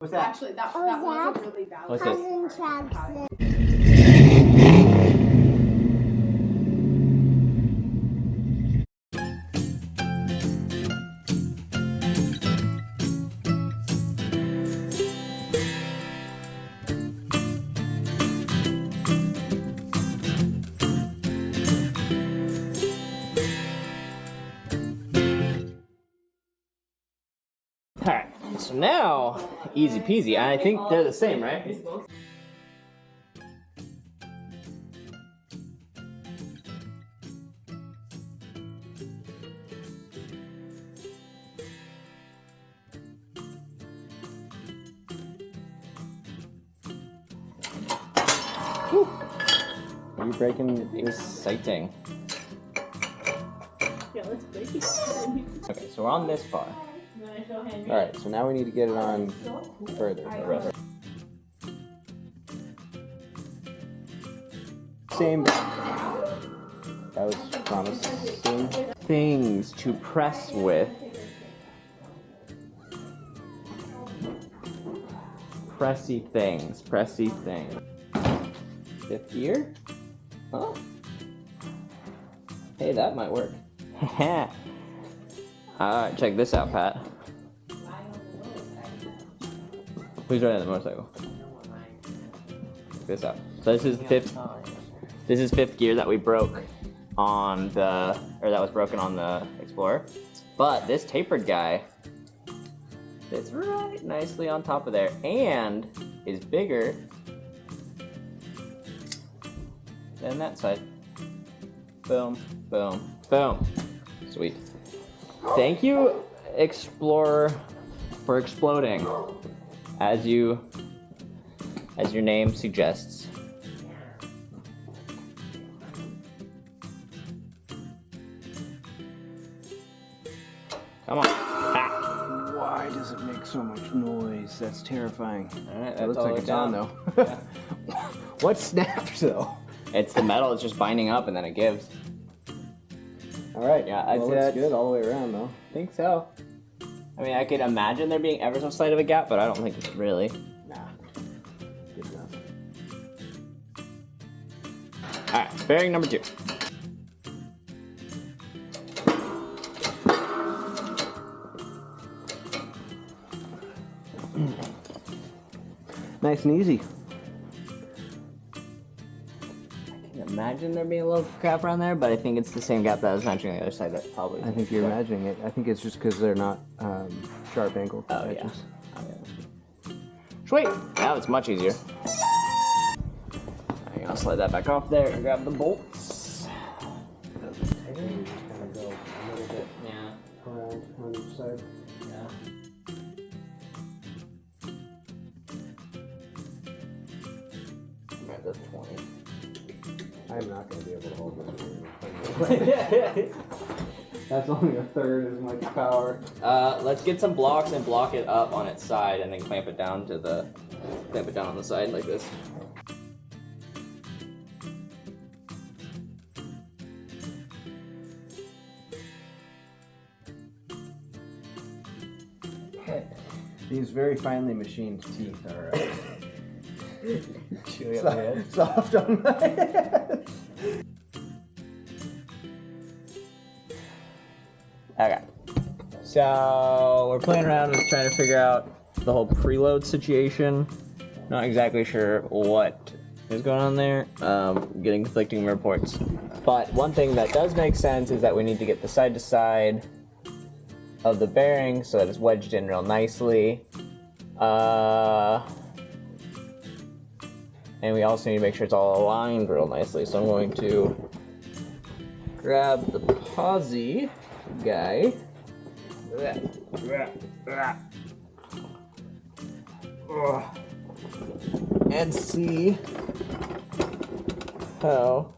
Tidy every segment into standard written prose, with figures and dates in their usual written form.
What's that? Actually, that was a really valid. What's this? Alright, so now, easy peasy. I think they're the same, right? Whew. Are you breaking? Exciting. Yeah, let's break it. Okay, so we're on this far. Alright, so now we need to get it on further. Same. That was promising. Things to press with. Pressy things. Fifth gear? Oh. Hey, that might work. Alright, check this out, Pat. Who's riding the motorcycle? Check this out. So this is fifth gear that we broke on the, or that was broken on the Explorer. But this tapered guy fits right nicely on top of there and is bigger than that side. Boom, boom, boom. Sweet. Thank you, Explorer, for exploding, as your name suggests. Come on. Ah. Why does it make so much noise? That's terrifying. All right, It looks like it's on though. Yeah. What snapped though? It's the metal. It's just binding up and then it gives. All right. Yeah, I'd well, say it's that's good all the way around though. I think so. I mean, I could imagine there being ever so slight of a gap, but I don't think it's really. Nah. Good enough. All right, bearing number 2. Nice and easy. I can imagine there being a little gap around there, but I think it's the same gap that I was mentioning on the other side. That probably. I think you're imagining it. I think it's just because they're not sharp angle Oh edges. yeah. Sweet. Now it's much easier. I'll slide that back off there and grab the bolts. Kind of go a little bit Yeah. around on each side. Yeah. Grab the 20. I'm not going to be able to hold this. That's only a third as much power. Let's get some blocks and block it up on its side, and then clamp it down on the side like this. These very finely machined teeth are Chewy up my head. soft on my head. Okay. So we're playing around with trying to figure out the whole preload situation. Not exactly sure what is going on there. Getting conflicting reports. But one thing that does make sense is that we need to get the side to side of the bearing so that it's wedged in real nicely. And we also need to make sure it's all aligned real nicely. So I'm going to grab the posi guy and see how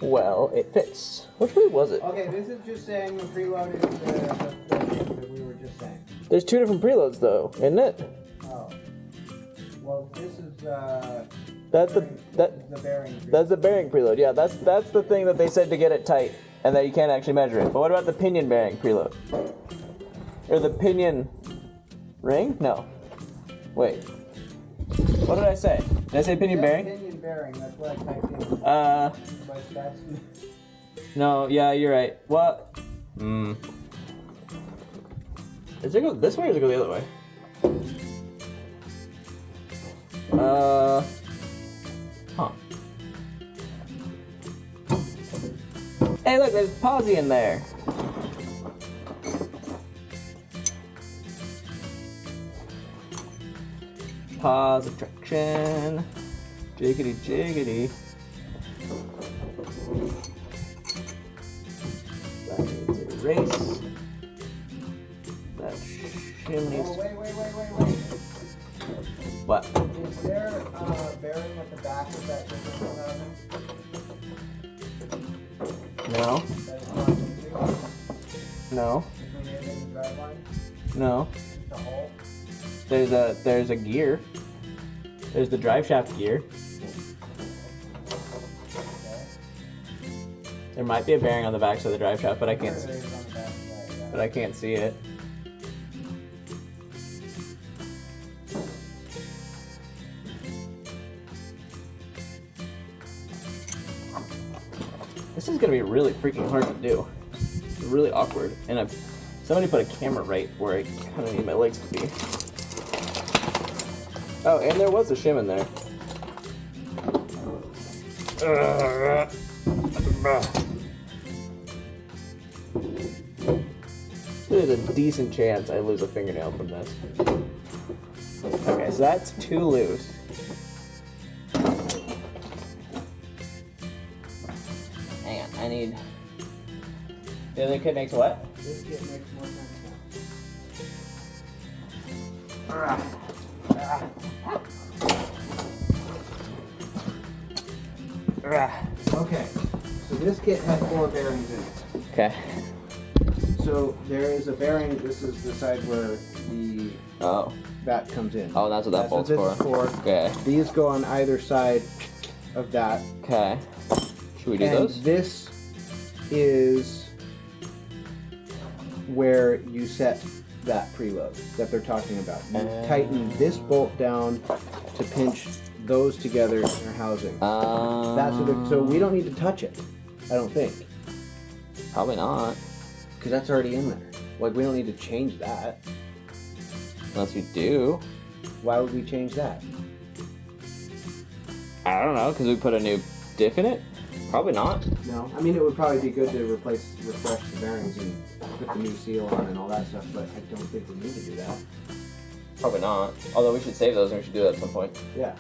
well it fits. Which way was it? Okay, this is just saying the preload is the thing that we were just saying. There's 2 different preloads though, isn't it? Oh. Well, this is That's the bearing. that's the bearing preload. Yeah, that's the thing that they said to get it tight and that you can't actually measure it. But what about the pinion bearing preload? Or the pinion ring? No. Wait. What did I say? Did I say pinion bearing? Pinion bearing, that's what I typed in. Uh, But that's... no, yeah, you're right. What? Does it go this way or does it go the other way? Huh. Hey, look, there's Posy in there. Positraction. Jiggity jiggity. That needs a race. That shim needs Oh, to... wait. What? Is there a bearing at the back of that differential housing? No. That is not into? No. Between it and the driveline? No. Just a hole? There's a gear. There's the drive shaft gear. Okay. There might be a bearing on the back of the drive shaft, but I can't. There it is on the back of that, yeah. But I can't see it. This is gonna be really freaking hard to do. It's really awkward, and somebody put a camera right where I kind of need my legs to be. Oh, and there was a shim in there. There's a decent chance I lose a fingernail from this. Okay, so that's 2 loose. Hang on, I need... The other kid makes what? This kit makes more sense now. Okay, so this kit has 4 bearings in it. Okay. So there is a bearing, this is the side where the Oh. that comes in. Oh, that's what that bolt's this is for. Okay. These go on either side of that. Okay. Should we do And those? this is where you set that preload that they're talking about. You tighten this bolt down to pinch those together in their housing. That's what so we don't need to touch it, I don't think. Probably not. Because that's already in there. Like, we don't need to change that. Unless we do. Why would we change that? I don't know, because we put a new diff in it? Probably not. No. I mean, it would probably be good to refresh the bearings and put the new seal on and all that stuff, but I don't think we need to do that. Probably not. Although we should save those and we should do that at some point. Yeah.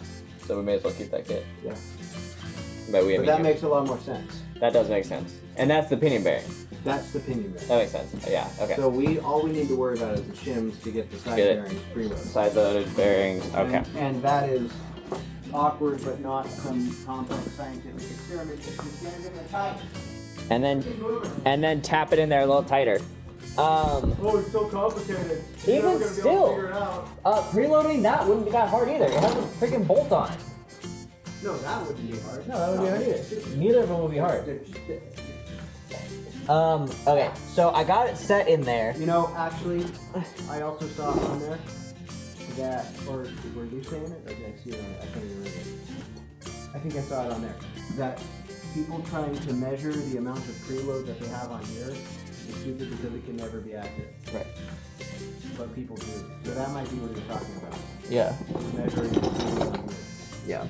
So we may as well keep that kit. Yeah. But we But that makes a lot more sense. That does make sense. And that's the pinion bearing. That's the pinion bearing. That makes sense. Yeah, okay. So all we need to worry about is the shims to get the side Get it. bearings preloaded. Side loaded bearings. Okay. And that is awkward, but not some complex scientific experiment. It's just gonna give it a tight. And then tap it in there a little tighter. Oh, it's so complicated. Even still, preloading that wouldn't be that hard either. It has a freaking bolt on it. No, that wouldn't be hard. No, that wouldn't be hard either. Neither of them would be hard. Okay, so I got it set in there. You know, actually, I also saw on there that, or were you saying it, or did I see it on it? I can't even remember. I think I saw it on there. That people trying to measure the amount of preload that they have on here is stupid because it can never be accurate. Right. But people do. So that might be what you're talking about. Yeah. Measuring the preload on here. Yeah.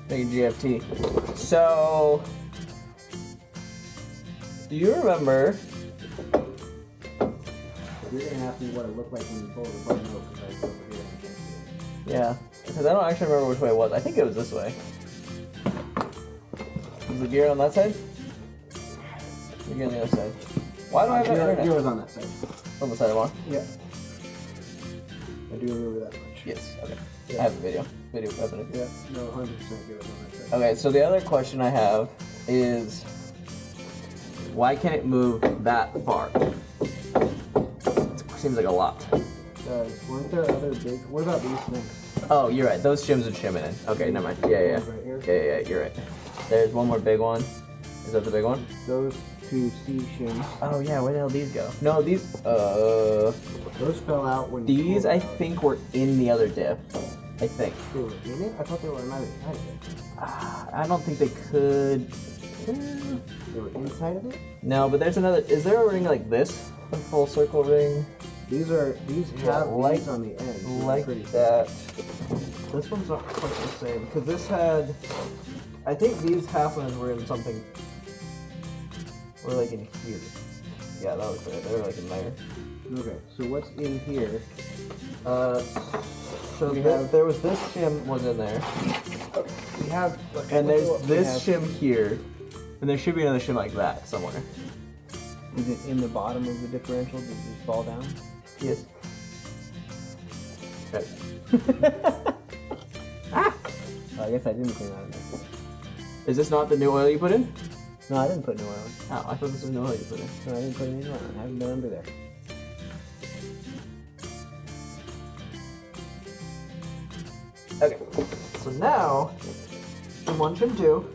Thank you, GFT. So, do you remember? You're gonna ask me what it looked like when you pulled the button over because I was over here and I can't see it. Yeah, because I don't actually remember which way it was. I think it was this way. Was the gear on that side? The gear on the other side. Why do I have that internet? Yours on that side. On the side I want? Yeah. I do remember that much. Yes. Okay. Yeah. I have a video. Video evidence. Yeah. No, 100% yours on that side. Okay, so the other question I have is, why can't it move that far? It seems like a lot. Weren't there other big? What about these things? Oh, you're right. Those shims are shimming in. Okay, never mind. Yeah. Right here? Yeah, you're right. There's one more big one. Is that the big one? Those two C shims. Oh yeah, where the hell these go? No, these. Those fell out when. These I think were in the other diff. I think. They were in it. I thought they were on either side of it. I don't think they could. They were inside of it. No, but there's another. Is there a ring like this? A full circle ring? These have like- these on the end. They're Like pretty that. This one's not quite the same because this had. I think these half ones were in something. Were like in here. Yeah, that was right. They were like in there. Okay, so what's in here? So there was this shim was in there, We have. and there's this shim here, and there should be another shim like that somewhere. Is it in the bottom of the differential? Did it just fall down? Yes. Okay. Oh, I guess I didn't clean out of there. Is this not the new oil you put in? No, I didn't put new oil in. Oh, I thought this was new oil you put in. No, I didn't put any oil in. I haven't been under there. Okay. So now, shim 1, shim 2.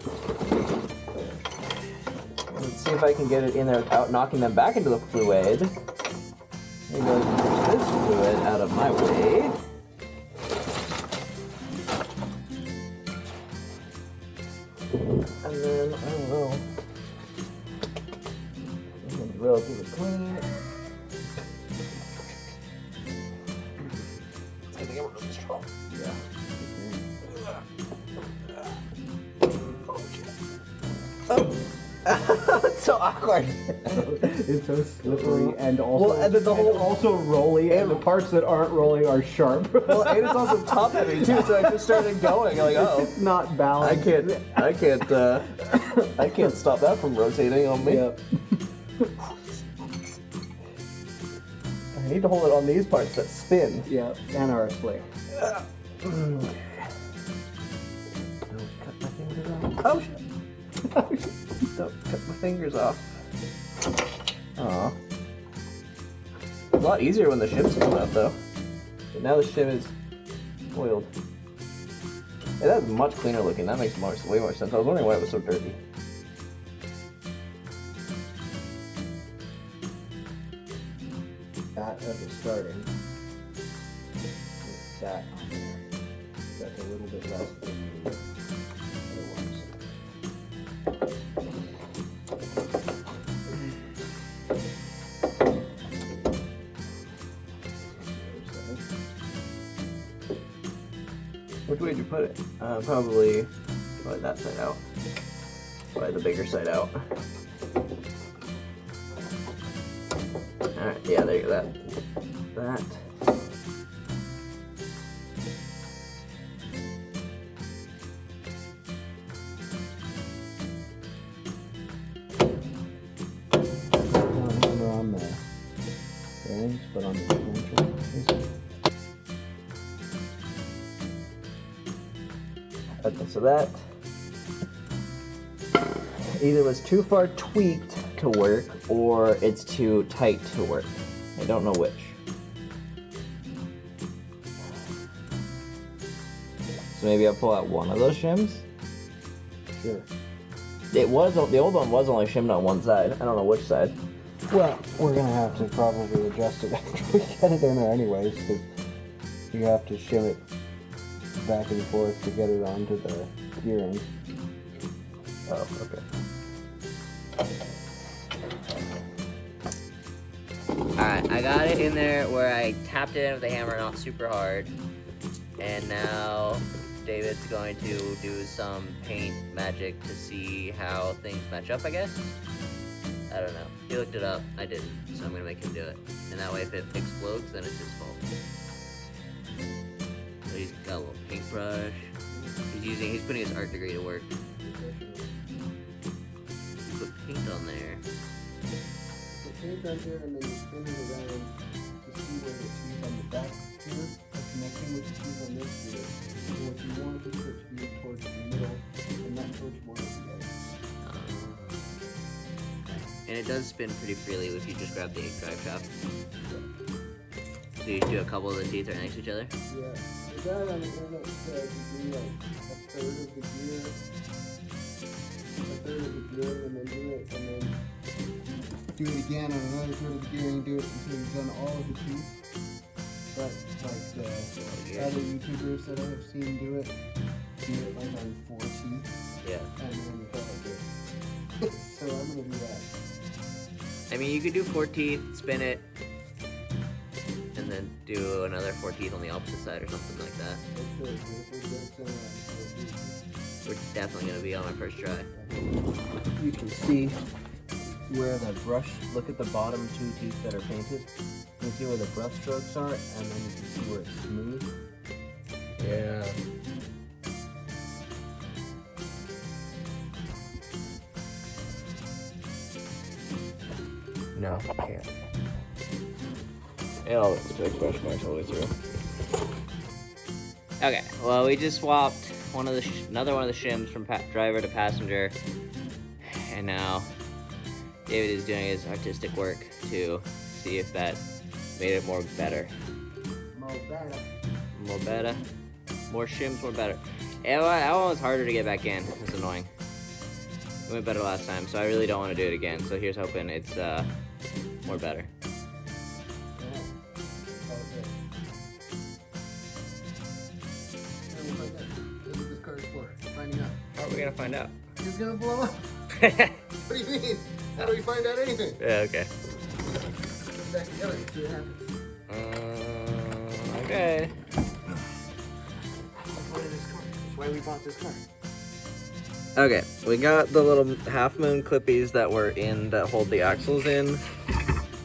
Let's see if I can get it in there without knocking them back into the fluid. There goes this fluid out of my way. And then, I don't know. I'm gonna be relatively clean. I think I'm really strong. Yeah. It's so awkward. It's so slippery and also Well, and then the whole- also rolly, and the parts that aren't rolly are sharp. Well, and it's also top heavy too, so I just started going. I'm like, oh, It's not balanced. I can't stop that from rotating on me. Yep. I need to hold it on these parts that spin. Yep. And are slick. Don't cut my fingers off. Oh shit! Don't cut my fingers off. Aw. A lot easier when the shims come out though. But now the shim is oiled. Hey, that's much cleaner looking. That makes way more sense. I was wondering why it was so dirty. That at the starting. It's that on there. That's a little bit less than the other ones. Which way did you put it? Probably that side out. Probably the bigger side out. Alright, yeah, there you go. That. Not on the bearings, but on the differential. Okay, so that either was too far tweaked to work or it's too tight to work. I don't know which. So maybe I'll pull out one of those shims. Sure. The old one was only shimmed on one side. I don't know which side. Well, we're gonna have to probably adjust it after we get it in there anyways, because you have to shim it back and forth to get it onto the gearing. Oh, okay. Alright, I got it in there where I tapped it in with a hammer, not super hard. And now David's going to do some paint magic to see how things match up, I guess? I don't know. He looked it up, I didn't, so I'm gonna make him do it. And that way if it explodes, then it's his fault. So he's got a little paintbrush. He's putting his art degree to work. Put paint on there. Put paint right there, and then you spin it around to see where the teeth on the back here are connecting with the teeth on this here. So what you want is for it to be towards the middle and not towards one of the edges. And it does spin pretty freely if you just grab the drive shaft. So you do a couple of the teeth right next to each other? Yeah. The guy on the internet said you do like a third of the gear third of the gearing and then do it, and then do it again on another third of the gearing, do it until you've done all of the teeth. But like the other YouTubers that I have seen do it like on 4 teeth. Yeah. And then you call it good. So I'm gonna do that. I mean, you could do 4 teeth, spin it, and then do another 4 teeth on the opposite side or something like that. We're definitely gonna be on our first try. You can see where the brush, look at the bottom 2 teeth that are painted. You can see where the brush strokes are, and then you can see where it's smooth. Yeah. No, I can't. It all looks big question marks all the way through. Okay, well, we just swapped another one of the shims from driver to passenger, and now David is doing his artistic work to see if that made it more better. More better. More shims, more better. That one was harder to get back in. It's annoying. It went better last time, so I really don't want to do it again. So here's hoping it's more better. How are we gonna find out? He's gonna blow up. What do you mean? How do we find out anything? Yeah, okay. Put it back together and see what happens. Okay. That's why we bought this car. Okay, we got the little half moon clippies that were in that hold the axles in.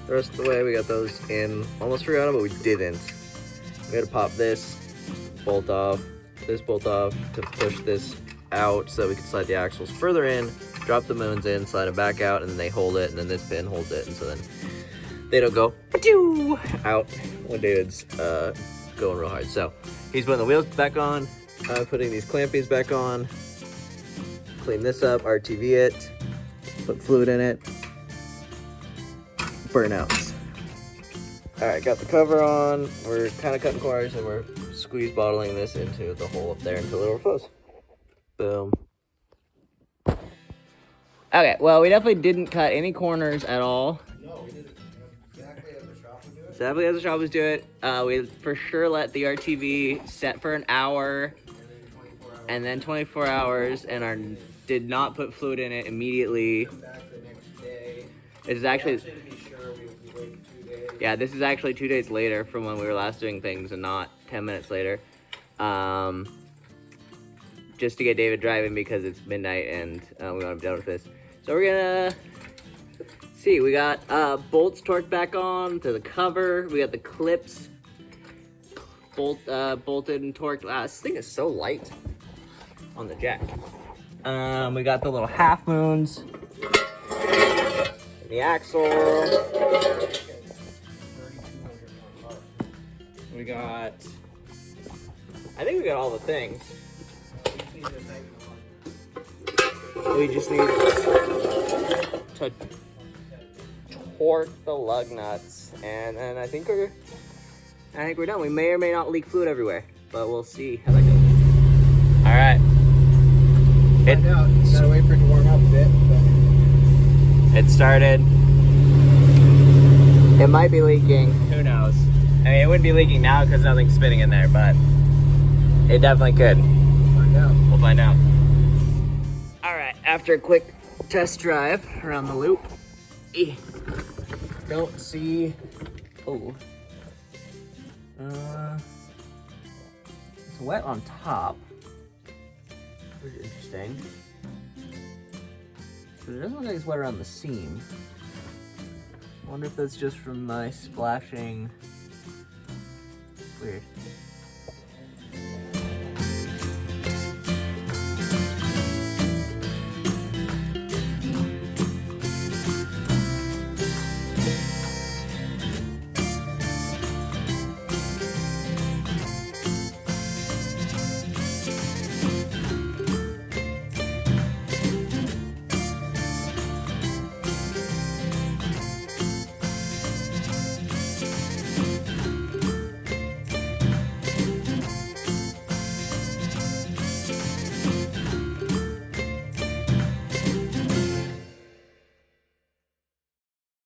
The rest of the way we got those in. Almost forgot them, but we didn't. We had to pop this bolt off, this bolt off to push this out so that we could slide the axles further in, drop the moons in, slide them back out, and then they hold it, and then this pin holds it, and so then they don't go out when David's going real hard. So he's putting the wheels back on, putting these clampies back on, clean this up, RTV it, put fluid in it, burnouts. All right, got the cover on. We're kind of cutting corners and we're squeeze bottling this into the hole up there until it overflows. Boom. Okay, well, we definitely didn't cut any corners at all. No, we did it exactly as the shop would do it. Exactly as the shop was doing it. We for sure let the RTV set for an hour and then 24 hours and did not put fluid in it immediately. Come back the next day. It's actually, To be sure, we waited 2 days. yeah, this is actually 2 days later from when we were last doing things and not 10 minutes later. Just to get David driving because it's midnight and we want to be done with this. So we're gonna see, we got bolts torqued back on to the cover. We got the clips bolted and torqued. Wow, this thing is so light on the jack. We got the little half moons, the axle. We got, I think we got all the things. We just need to torque the lug nuts, and then I think we're done. We may or may not leak fluid everywhere, but we'll see how that goes. All right. Find out. You gotta wait for it to warm up a bit. But... It started. It might be leaking. Who knows? I mean, it wouldn't be leaking now because nothing's spinning in there, but it definitely could. Find out. We'll find out. All right, after a quick test drive around the loop, don't see. Oh, it's wet on top, which is interesting. But it doesn't look like it's wet around the seam. I wonder if that's just from my splashing. Weird.